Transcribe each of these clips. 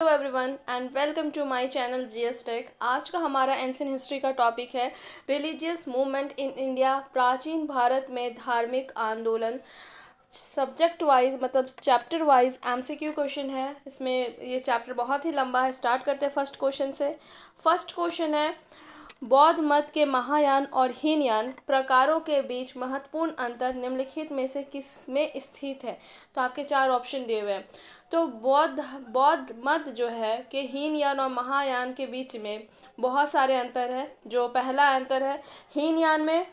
Hello everyone and welcome to my channel GS tech. आज का हमारा एंशियंट हिस्ट्री का टॉपिक है रिलीजियस मूवमेंट इन इंडिया, प्राचीन भारत में धार्मिक आंदोलन। सब्जेक्ट वाइज मतलब चैप्टर वाइज एमसीक्यू क्वेश्चन है। इसमें ये चैप्टर बहुत ही लंबा है। स्टार्ट करते हैं फर्स्ट क्वेश्चन से। फर्स्ट क्वेश्चन है, बौद्ध मत के महायान और हीनयान प्रकारों के बीच महत्वपूर्ण अंतर निम्नलिखित में से किस में स्थित है। तो आपके चार ऑप्शन दिए हुए हैं। तो बौद्ध मत जो है कि हीनयान और महायान के बीच में बहुत सारे अंतर है। जो पहला अंतर है, हीनयान में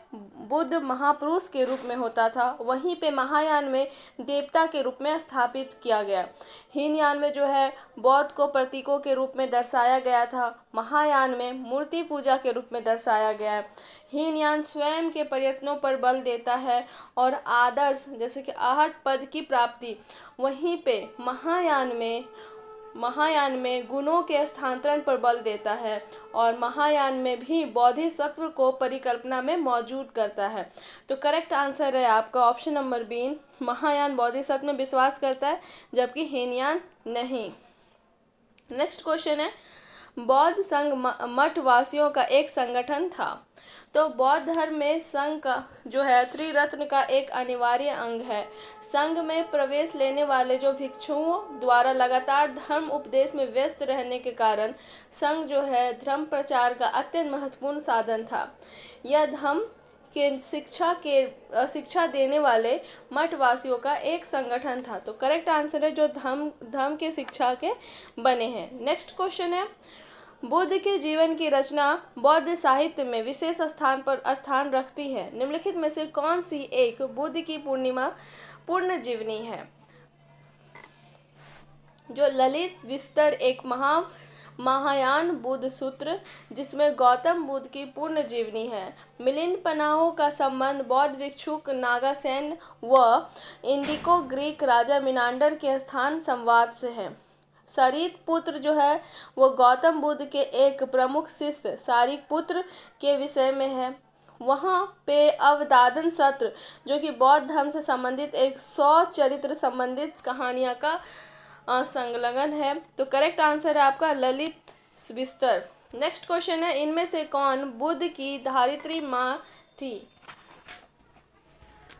बुद्ध महापुरुष के रूप में होता था, वहीं पे महायान में देवता के रूप में स्थापित किया गया। हीनयान में जो है बौद्ध को प्रतीकों के रूप में दर्शाया गया था, महायान में मूर्ति पूजा के रूप में दर्शाया गया है। हीनयान स्वयं के प्रयत्नों पर बल देता है और आदर्श जैसे कि आहट पद की प्राप्ति, वहीं पे महायान में गुणों के स्थानांतरण पर बल देता है और महायान में भी बोधिसत्व को परिकल्पना में मौजूद करता है। तो करेक्ट आंसर है आपका option number B, Mahayana Bodhisattva में विश्वास करता है जबकि हीनयान नहीं। नेक्स्ट क्वेश्चन है, बौद्ध संघ मठ वासियों का एक संगठन था। तो बौद्ध धर्म में संघ का जो है त्रिरत्न का एक अनिवार्य अंग है। संघ में प्रवेश लेने वाले जो भिक्षुओं द्वारा लगातार धर्म उपदेश में व्यस्त रहने के कारण संघ जो है धर्म प्रचार का अत्यंत महत्वपूर्ण साधन था। यह धर्म के शिक्षा देने वाले मठवासियों का एक संगठन था। तो करेक्ट आंसर है जो धर्म के शिक्षा के बने हैं। नेक्स्ट क्वेश्चन है, बुद्ध के जीवन की रचना बौद्ध साहित्य में विशेष स्थान रखती है। निम्नलिखित में से कौन सी एक बुद्ध की पूर्ण जीवनी है। जो ललित विस्तर एक महायान बुद्ध सूत्र जिसमें गौतम बुद्ध की पूर्ण जीवनी है। मिलिंद पनाहो का संबंध बौद्ध भिक्षुक नागासेन व इंडिको ग्रीक राजा मिनांडर के स्थान संवाद से है। सारित पुत्र जो है वो गौतम बुद्ध के एक प्रमुख शिष्य सारिपुत्र के विषय में है। वहाँ पे अवदान सत्र जो कि बौद्ध धर्म से संबंधित एक 100 चरित्र संबंधित कहानियाँ का संलग्न है। तो करेक्ट आंसर है आपका ललित विस्तर। नेक्स्ट क्वेश्चन है, इनमें से कौन बुद्ध की धारित्री माँ थी।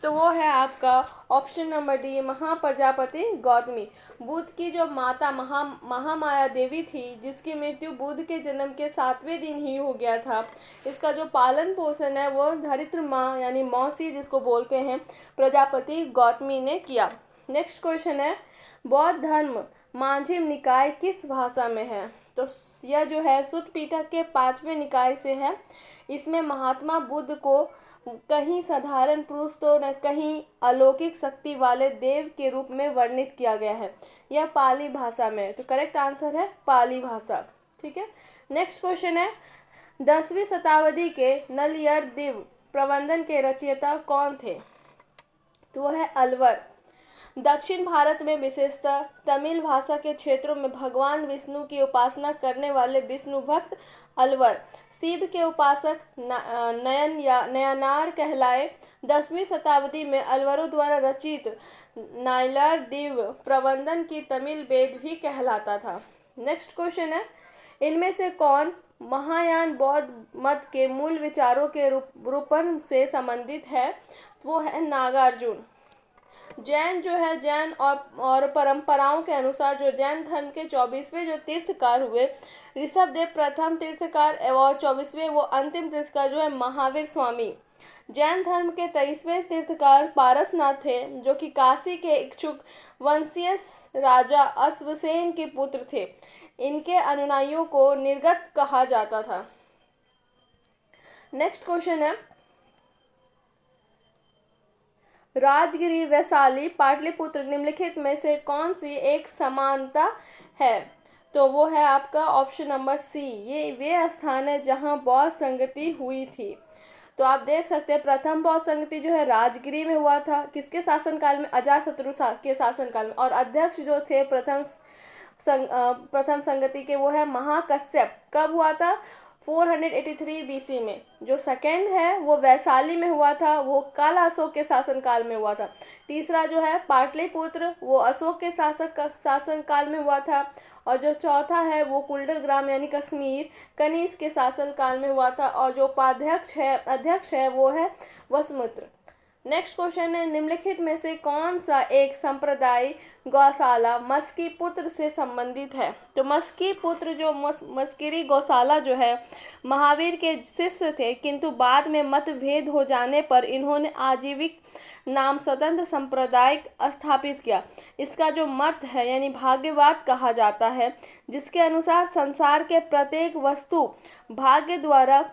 तो वो है आपका option number D, Mahaprajapati Gautami. Buddha की जो माता महामाया देवी थी जिसकी मृत्यु बुद्ध के जन्म के 7वें दिन ही हो गया था, इसका जो पालन पोषण है वो धरित्र माँ यानी मौसी जिसको बोलते हैं प्रजापति गौतमी ने किया। नेक्स्ट क्वेश्चन है, बौद्ध धर्म मांझिम निकाय किस भाषा में है। तो यह जो है सुत्त पिटक के 5वें निकाय से है। इसमें महात्मा बुद्ध को कहीं साधारण पुरुष तो न कहीं अलौकिक शक्ति वाले देव के रूप में वर्णित किया गया है। यह पाली भाषा में। तो करेक्ट आंसर है पाली भाषा। ठीक है। नेक्स्ट क्वेश्चन है, 10वीं शताब्दी के नलियर दिव प्रबंधन के रचयिता कौन थे। तो वह है अलवर। दक्षिण भारत में विशेषतः तमिल भाषा के क्षेत्रों में भगवान विष्णु की उपासना करने वाले विष्णु भक्त अलवर शिव के उपासक नयनार कहलाए। 10वीं शताब्दी में अलवरों द्वारा रचित नायलर दिव प्रबंधन की तमिल वेद भी कहलाता था। नेक्स्ट क्वेश्चन है, इनमें से कौन महायान बौद्ध मत के मूल विचारों के रूपण से संबंधित है। वो है नागार्जुन। जैन जो है जैन और परंपराओं के अनुसार जो जैन धर्म के 24वें जो तीर्थकार हुए ऋषभदेव प्रथम तीर्थकार और 24वें वो अंतिम तीर्थकार जो है महावीर स्वामी। जैन धर्म के 23वें तीर्थकार पारसनाथ थे जो कि काशी के इच्छुक वंशीय राजा अश्वसेन के पुत्र थे। इनके अनुयायियों को निर्गत कहा जाता था। नेक्स्ट क्वेश्चन है, राजगिरी वैशाली पाटलिपुत्र निम्नलिखित में से कौन सी एक समानता है। तो वो है आपका ऑप्शन नंबर सी, ये वे स्थान है जहां बौद्ध संगति हुई थी। तो आप देख सकते हैं प्रथम बौद्ध संगति जो है राजगिरी में हुआ था। किसके शासनकाल में, अजातशत्रु के शासनकाल में। और अध्यक्ष जो थे प्रथम संगति के वो है महाकश्यप। कब हुआ था, 483 बीसी में। जो सेकंड है वो वैशाली में हुआ था, वो काला अशोक के शासनकाल में हुआ था। तीसरा जो है पाटलिपुत्र वो अशोक के शासनकाल में हुआ था। और जो चौथा है वो कुंडलग्राम यानी कश्मीर कनिष्क के शासनकाल में हुआ था, और जो अध्यक्ष है वो है वसुमित्र। नेक्स्ट क्वेश्चन है, निम्नलिखित में से कौन सा एक संप्रदाय गौशाला मस्की पुत्र से संबंधित है? तो मस्की पुत्र जो मस्किरी गौशाला जो है महावीर के शिष्य थे, किंतु बाद में मतभेद हो जाने पर इन्होंने आजीविक नाम स्वतंत्र संप्रदाय स्थापित किया। इसका जो मत है यानी भाग्यवाद कहा जाता है, जिसके अनुसार संसार के प्रत्येक वस्तु भाग्य द्वारा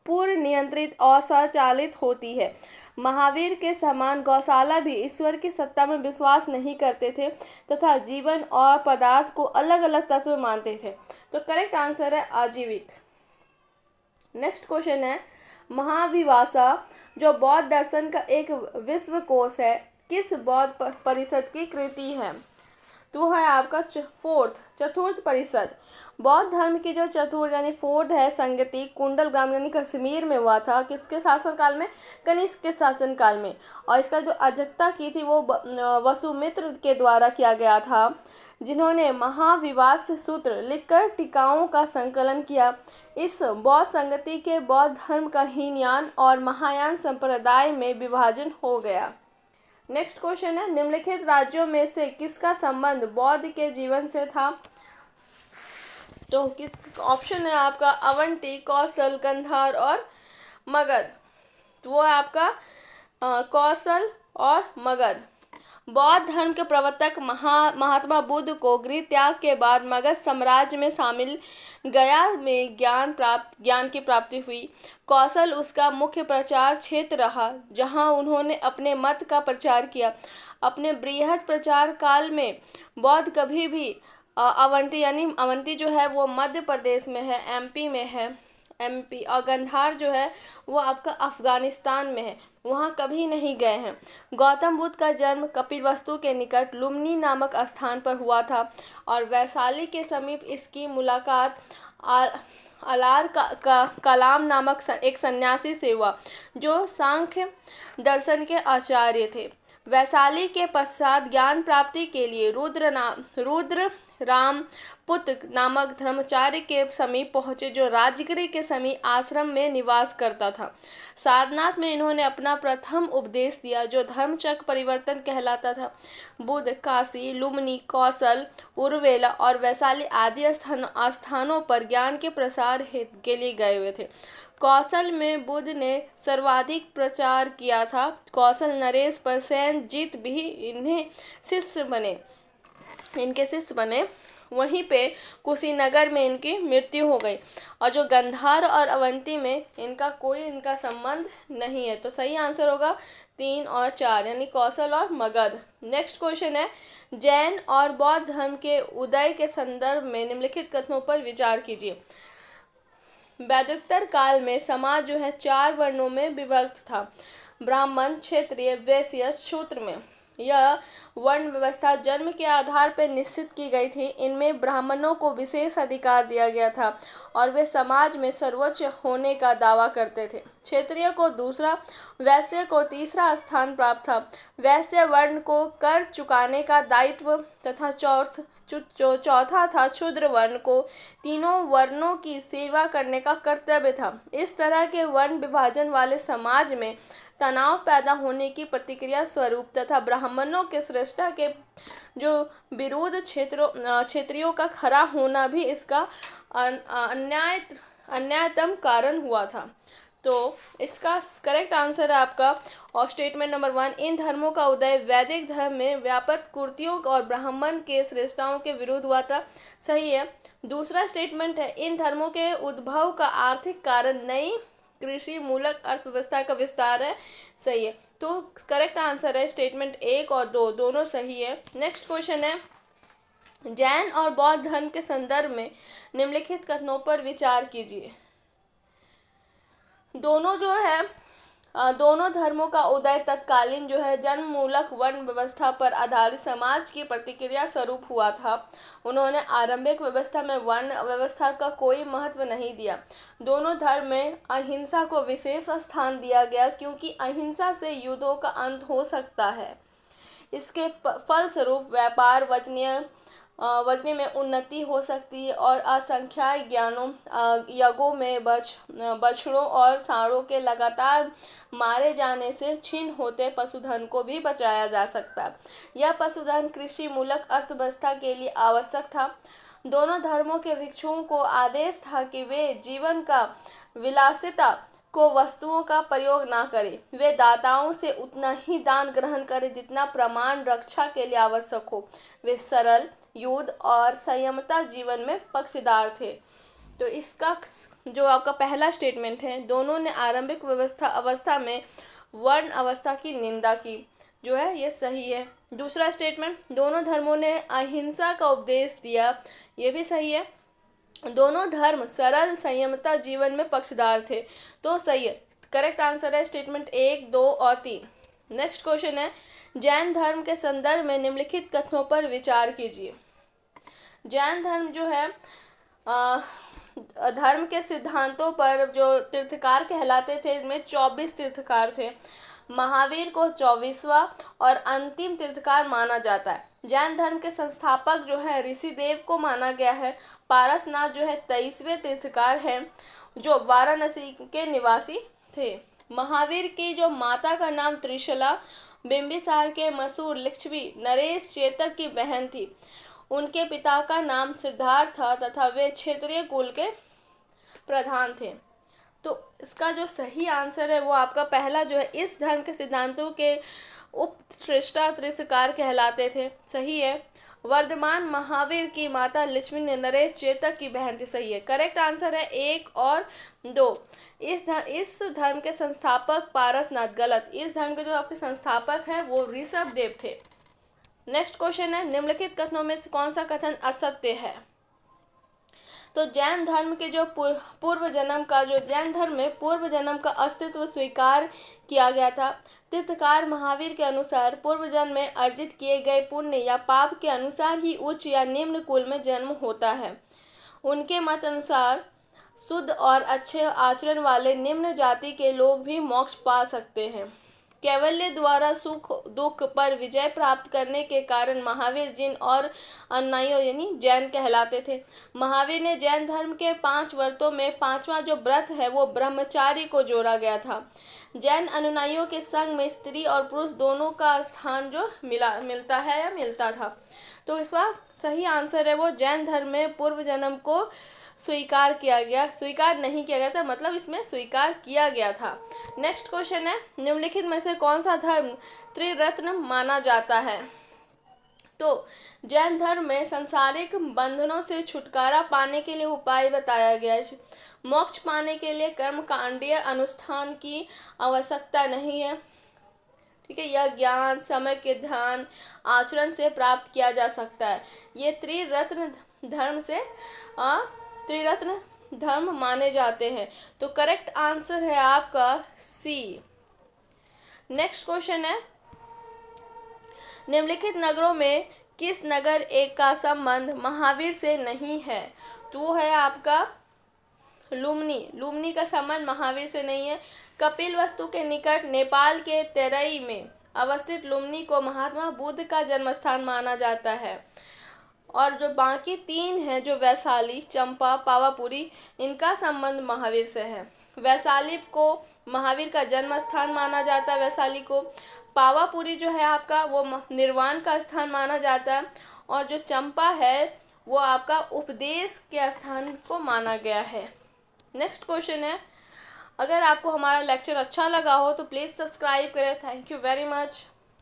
पूर्ण नियंत्रित और स्वचालित होती है। महावीर के समान गौशाला भी ईश्वर की सत्ता में विश्वास नहीं करते थे तथा जीवन और पदार्थ को अलग अलग तत्व मानते थे। तो करेक्ट आंसर है आजीविक। नेक्स्ट क्वेश्चन है, महाविभाषा जो बौद्ध दर्शन का एक विश्वकोश है किस बौद्ध परिषद की कृति है? तो है आपका चतुर्थ परिषद। बौद्ध धर्म की जो चतुर्थ यानी फोर्थ है संगति कुंडलग्राम यानी कश्मीर में हुआ था। किसके शासनकाल में? कनिष्क के शासनकाल में। और इसका जो अध्यक्षता की थी वो वसुमित्र के द्वारा किया गया था, जिन्होंने महाविभाष्य सूत्र लिखकर टीकाओं का संकलन किया। इस बौद्ध संगति के बौद्ध धर्म का हीनयान और महायान संप्रदाय में विभाजन हो गया। नेक्स्ट क्वेश्चन है, निम्नलिखित राज्यों में से किसका संबंध बौद्ध के जीवन से था? तो किस ऑप्शन है आपका अवंती, कौशल, गंधार और मगध। तो वो है आपका कौशल और मगध। बौद्ध धर्म के प्रवर्तक महात्मा बुद्ध को गृह त्याग के बाद मगध साम्राज्य में शामिल गया में ज्ञान की प्राप्ति हुई। कौशल उसका मुख्य प्रचार क्षेत्र रहा, जहां उन्होंने अपने मत का प्रचार किया। अपने बृहद प्रचार काल में बौद्ध कभी भी अवंती जो है वो मध्य प्रदेश में है, एमपी में है, और गंधार जो है वो आपका अफगानिस्तान में है, वहाँ कभी नहीं गए हैं। गौतम बुद्ध का जन्म कपिलवस्तु के निकट लुम्बिनी नामक स्थान पर हुआ था और वैशाली के समीप इसकी मुलाकात अलार कलाम नामक एक सन्यासी से हुआ, जो सांख्य दर्शन के आचार्य थे। वैशाली के पश्चात ज्ञान प्राप्ति के लिए रुद्र राम पुत्र नामक धर्माचार्य के समीप पहुंचे, जो राजगिरी के समीप आश्रम में निवास करता था। सारनाथ में इन्होंने अपना प्रथम उपदेश दिया, जो धर्मचक्र परिवर्तन कहलाता था। बुद्ध काशी, लुम्बिनी, कौशल, उर्वेला और वैशाली आदि स्थानों पर ज्ञान के प्रसार हेतु के लिए गए हुए थे। कौशल में बुद्ध ने सर्वाधिक प्रचार किया था। कौशल नरेश पर सेनजीत भी इनके शिष्य बने। वहीं पे कुशीनगर में इनकी मृत्यु हो गई। और जो गंधार और अवंती में इनका संबंध नहीं है। तो सही आंसर होगा 3 और 4 यानी कौशल और मगध। नेक्स्ट क्वेश्चन है, जैन और बौद्ध धर्म के उदय के संदर्भ में निम्नलिखित कथनों पर विचार कीजिए। वैदिकोत्तर काल में समाज जो है 4 वर्णों में विभक्त था, ब्राह्मण, क्षत्रिय, वैश्य, शूद्र में। यह वर्ण व्यवस्था जन्म के आधार पर निश्चित की गई थी। इनमें ब्राह्मणों को विशेष अधिकार दिया गया था और वे समाज में सर्वोच्च होने का दावा करते थे। क्षत्रिय को दूसरा, वैश्य को तीसरा स्थान प्राप्त था। वैश्य वर्ण को कर चुकाने का दायित्व तथा चौथा था शूद्र वर्ण को तीनों वर्णों की सेवा करने का कर्तव्य था। इस तरह के वर्ण विभाजन वाले समाज में तनाव पैदा होने की प्रतिक्रिया स्वरूप तथा ब्राह्मणों के श्रेष्ठता के जो विरोध क्षेत्रियों का खड़ा होना भी इसका अन्यायतम कारण हुआ था। तो इसका करेक्ट आंसर है आपका और स्टेटमेंट नंबर 1, इन धर्मों का उदय वैदिक धर्म में व्यापक कुर्तियों और ब्राह्मण के श्रेष्ठताओं के विरुद्ध हुआ था। सही है। दूसरा स्टेटमेंट है, इन धर्मों के उद्भव का आर्थिक कारण नई कृषि मूलक अर्थव्यवस्था का विस्तार है। सही है। तो करेक्ट आंसर है स्टेटमेंट 1 और 2 दोनों सही है। नेक्स्ट क्वेश्चन है, जैन और बौद्ध धर्म के संदर्भ में निम्नलिखित कथनों पर विचार कीजिए। दोनों धर्मों का उदय तत्कालीन जो है जन्म मूलक वर्ण व्यवस्था पर आधारित समाज की प्रतिक्रिया स्वरूप हुआ था। उन्होंने आरंभिक व्यवस्था में वर्ण व्यवस्था का कोई महत्व नहीं दिया। दोनों धर्म में अहिंसा को विशेष स्थान दिया गया, क्योंकि अहिंसा से युद्धों का अंत हो सकता है। इसके फलस्वरूप व्यापार, वजनी में उन्नति हो सकती है और असंख्याक ज्ञानों यज्ञों में बछड़ों और सांडों के लगातार मारे जाने से क्षीण होते पशुधन को भी बचाया जा सकता है। यह पशुधन कृषि मूलक अर्थव्यवस्था के लिए आवश्यक था। दोनों धर्मों के भिक्षुओं को आदेश था कि वे जीवन का विलासिता को वस्तुओं का प्रयोग ना करें। वे दाताओं से उतना ही दान ग्रहण करें जितना प्रमाण रक्षा के लिए आवश्यक हो। वे सरल, युद्ध और संयमता जीवन में पक्षधर थे। तो इसका जो आपका पहला स्टेटमेंट है, दोनों ने आरंभिक अवस्था में वर्ण अवस्था की निंदा की, जो है ये सही है। दूसरा स्टेटमेंट, दोनों धर्मों ने अहिंसा का उपदेश दिया, ये भी सही है। दोनों धर्म सरल संयमता जीवन में पक्षधर थे, तो सही है। करेक्ट आंसर है स्टेटमेंट 1, 2 और 3। नेक्स्ट क्वेश्चन है, जैन धर्म के संदर्भ में निम्नलिखित कथनों पर विचार कीजिए। जैन धर्म जो है धर्म के सिद्धांतों पर जो तीर्थकार कहलाते थे, इनमें 24 तीर्थकार थे। महावीर को 24वां और अंतिम तीर्थकार माना जाता है। जैन धर्म के संस्थापक जो है ऋषिदेव को माना गया है। पारसनाथ जो है 23वें तीर्थकार हैं, जो वाराणसी के निवासी थे। महावीर की जो माता का नाम त्रिशला बिंबिसार के मशहूर लिच्छवी नरेश चेतक की बहन थी। उनके पिता का नाम सिद्धार्थ था तथा वे क्षत्रिय कुल के प्रधान थे। तो इसका जो सही आंसर है वो आपका पहला जो है, इस धर्म के सिद्धांतों के उपश्रेष्ठा तीर्थकार कहलाते थे, सही है। वर्धमान महावीर की माता लक्ष्मी ने नरेश चेतक की बहन थी, सही है। करेक्ट आंसर है 1 और 2। इस धर्म के संस्थापक पारसनाथ, गलत। इस धर्म के जो आपके संस्थापक हैं वो ऋषभदेव थे। नेक्स्ट क्वेश्चन है, निम्नलिखित कथनों में से कौन सा कथन असत्य है। तो जैन धर्म के जो जैन धर्म में पूर्व जन्म का अस्तित्व स्वीकार किया गया था। तीर्थकार महावीर के अनुसार पूर्व जन्म में अर्जित किए गए पुण्य या पाप के अनुसार ही उच्च या निम्न कुल में जन्म होता है। उनके मत अनुसार शुद्ध और अच्छे आचरण वाले निम्न जाति के लोग भी मोक्ष पा सकते हैं। कैवल्य द्वारा सुख दुख पर विजय प्राप्त करने के कारण महावीर जिन और अनुयायियों यानी जैन कहलाते थे। महावीर ने जैन धर्म के 5 व्रतों में 5वां जो व्रत है वो ब्रह्मचारी को जोड़ा गया था। जैन अनुयायियों के संग में स्त्री और पुरुष दोनों का स्थान जो मिलता है या मिलता था। तो इसका सही आंसर है वो जैन धर्म में पूर्व जन्म को स्वीकार नहीं किया गया था, मतलब इसमें स्वीकार किया गया था। नेक्स्ट क्वेश्चन है, निम्नलिखित में से कौन सा धर्म त्रिरत्न माना जाता है। तो जैन धर्म में सांसारिक बंधनों से छुटकारा पाने के लिए उपाय बताया गया है। मोक्ष पाने के लिए कर्मकांडीय अनुष्ठान की आवश्यकता नहीं है, ठीक है। यह ज्ञान, समय के ध्यान, आचरण से प्राप्त किया जा सकता है। ये त्रिरत्न धर्म माने जाते हैं। तो करेक्ट आंसर है आपका सी। नेक्स्ट क्वेश्चन है, निम्नलिखित नगरों में किस नगर एक का संबंध महावीर से नहीं है। तो वो है आपका लुम्बिनी का संबंध महावीर से नहीं है। कपिलवस्तु के निकट नेपाल के तेरई में अवस्थित लुम्बिनी को महात्मा बुद्ध का जन्मस्थान माना जाता है। और जो बाकी 3 हैं, जो वैशाली, चंपा, पावापुरी, इनका संबंध महावीर से है। वैशाली को महावीर का जन्म स्थान माना जाता है, वैशाली को। पावापुरी जो है आपका वो निर्वाण का स्थान माना जाता है। और जो चंपा है वो आपका उपदेश के स्थान को माना गया है। नेक्स्ट क्वेश्चन है, अगर आपको हमारा लेक्चर अच्छा लगा हो तो प्लीज़ सब्सक्राइब करें। Thank you very much.